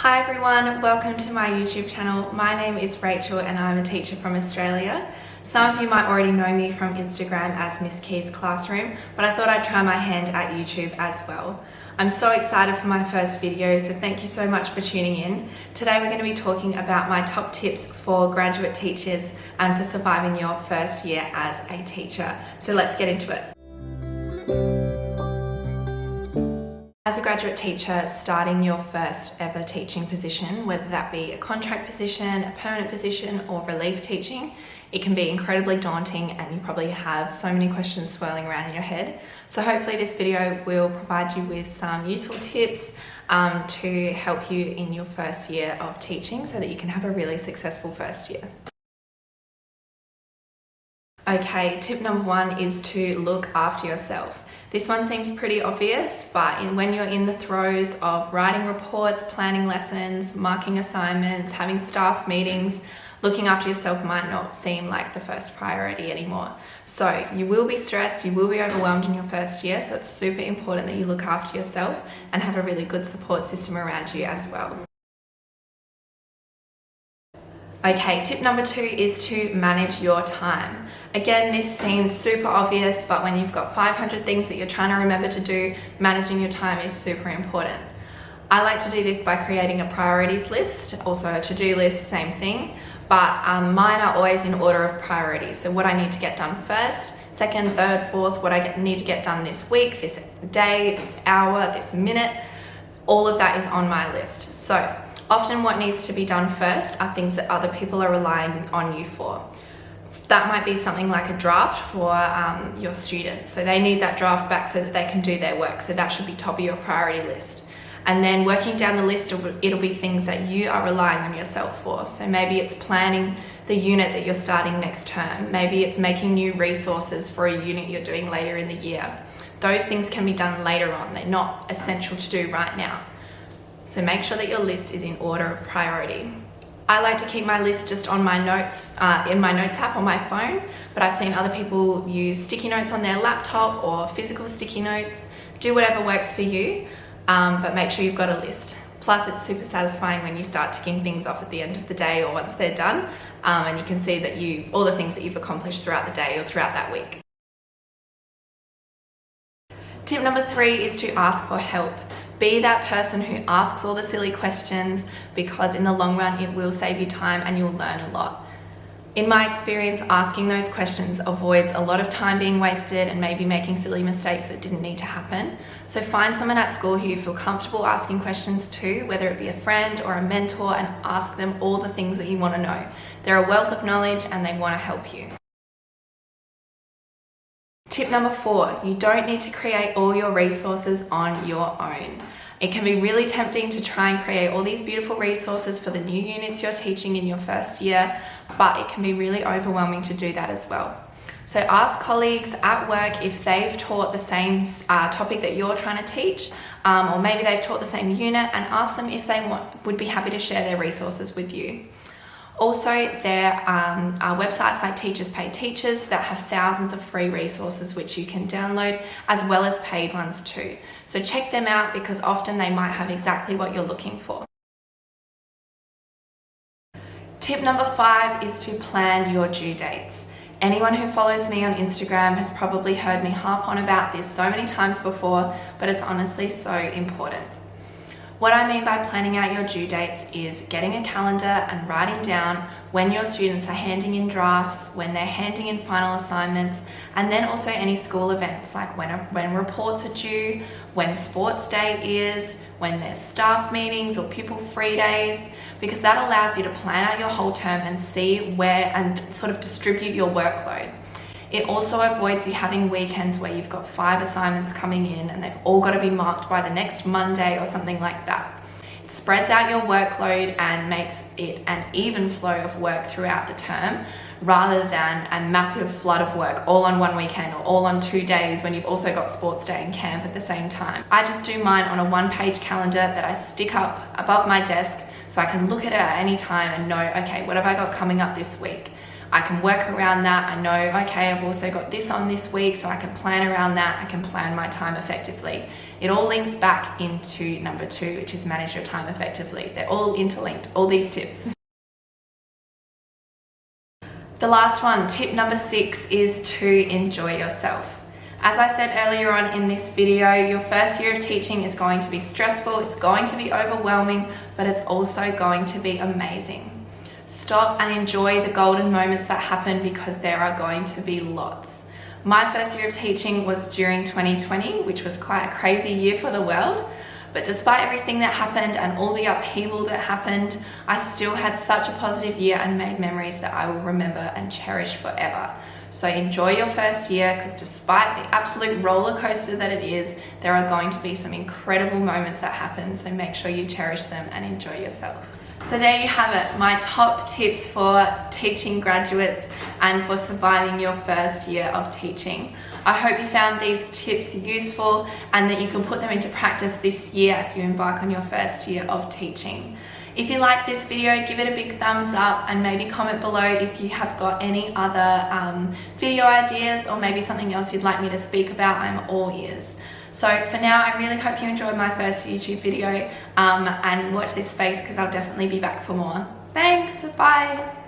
Hi everyone, welcome to my YouTube channel. My name is Rachel and I'm a teacher from Australia. Some of you might already know me from Instagram as Miss Key's Classroom, but I thought I'd try my hand at YouTube as well. I'm so excited for my first video, so thank you so much for tuning in. Today we're going to be talking about my top tips for graduate teachers and for surviving your first year as a teacher. So let's get into it. As a graduate teacher starting your first ever teaching position, whether that be a contract position, a permanent position or relief teaching, it can be incredibly daunting and you probably have so many questions swirling around in your head. So hopefully this video will provide you with some useful tips to help you in your first year of teaching so that you can have a really successful first year. Okay, tip number one is to look after yourself. This one seems pretty obvious, but when you're in the throes of writing reports, planning lessons, marking assignments, having staff meetings, looking after yourself might not seem like the first priority anymore. So you will be stressed, you will be overwhelmed in your first year, so it's super important that you look after yourself and have a really good support system around you as well. Okay, tip number two is to manage your time. Again, this seems super obvious, but when you've got 500 things that you're trying to remember to do, managing your time is super important. I like to do this by creating a priorities list, also a to-do list, same thing, but mine are always in order of priority. So what I need to get done first, second, third, fourth, what I need to get done this week, this day, this hour, this minute, all of that is on my list. So often what needs to be done first are things that other people are relying on you for. That might be something like a draft for your students. So they need that draft back so that they can do their work. So that should be top of your priority list. And then working down the list, it'll be things that you are relying on yourself for. So maybe it's planning the unit that you're starting next term. Maybe it's making new resources for a unit you're doing later in the year. Those things can be done later on. They're not essential to do right now. So make sure that your list is in order of priority. I like to keep my list just on my notes, in my notes app on my phone, but I've seen other people use sticky notes on their laptop or physical sticky notes. Do whatever works for you, but make sure you've got a list. Plus it's super satisfying when you start ticking things off at the end of the day or once they're done, and you can see that all the things that you've accomplished throughout the day or throughout that week. Tip number three is to ask for help. Be that person who asks all the silly questions, because in the long run it will save you time and you'll learn a lot. In my experience, asking those questions avoids a lot of time being wasted and maybe making silly mistakes that didn't need to happen. So find someone at school who you feel comfortable asking questions to, whether it be a friend or a mentor, and ask them all the things that you want to know. They're a wealth of knowledge and they want to help you. Tip number four, you don't need to create all your resources on your own. It can be really tempting to try and create all these beautiful resources for the new units you're teaching in your first year, but it can be really overwhelming to do that as well. So ask colleagues at work if they've taught the same topic that you're trying to teach, or maybe they've taught the same unit, and ask them if they would be happy to share their resources with you. Also, there are websites like Teachers Pay Teachers that have thousands of free resources which you can download, as well as paid ones too. So check them out, because often they might have exactly what you're looking for. Tip number five is to plan your due dates. Anyone who follows me on Instagram has probably heard me harp on about this so many times before, but it's honestly so important. What I mean by planning out your due dates is getting a calendar and writing down when your students are handing in drafts, when they're handing in final assignments, and then also any school events like when reports are due, when sports day is, when there's staff meetings or pupil free days, because that allows you to plan out your whole term and see where and sort of distribute your workload. It also avoids you having weekends where you've got 5 assignments coming in and they've all got to be marked by the next Monday or something like that. It spreads out your workload and makes it an even flow of work throughout the term, rather than a massive flood of work all on one weekend or all on 2 days when you've also got sports day and camp at the same time. I just do mine on a one-page calendar that I stick up above my desk so I can look at it at any time and know, okay, what have I got coming up this week? I can work around that. I know, okay, I've also got this on this week, so I can plan around that. I can plan my time effectively. It all links back into number 2, which is manage your time effectively. They're all interlinked, all these tips. The last one, tip number 6, is to enjoy yourself. As I said earlier on in this video, your first year of teaching is going to be stressful, it's going to be overwhelming, but it's also going to be amazing. Stop and enjoy the golden moments that happen, because there are going to be lots. My first year of teaching was during 2020, which was quite a crazy year for the world. But despite everything that happened and all the upheaval that happened, I still had such a positive year and made memories that I will remember and cherish forever. So enjoy your first year, because despite the absolute roller coaster that it is, there are going to be some incredible moments that happen. So make sure you cherish them and enjoy yourself. So there you have it, my top tips for teaching graduates and for surviving your first year of teaching. I hope you found these tips useful and that you can put them into practice this year as you embark on your first year of teaching. If you like this video, give it a big thumbs up and maybe comment below if you have got any other video ideas or maybe something else you'd like me to speak about. I'm all ears. So for now, I really hope you enjoyed my first YouTube video and watch this space, because I'll definitely be back for more. Thanks, bye.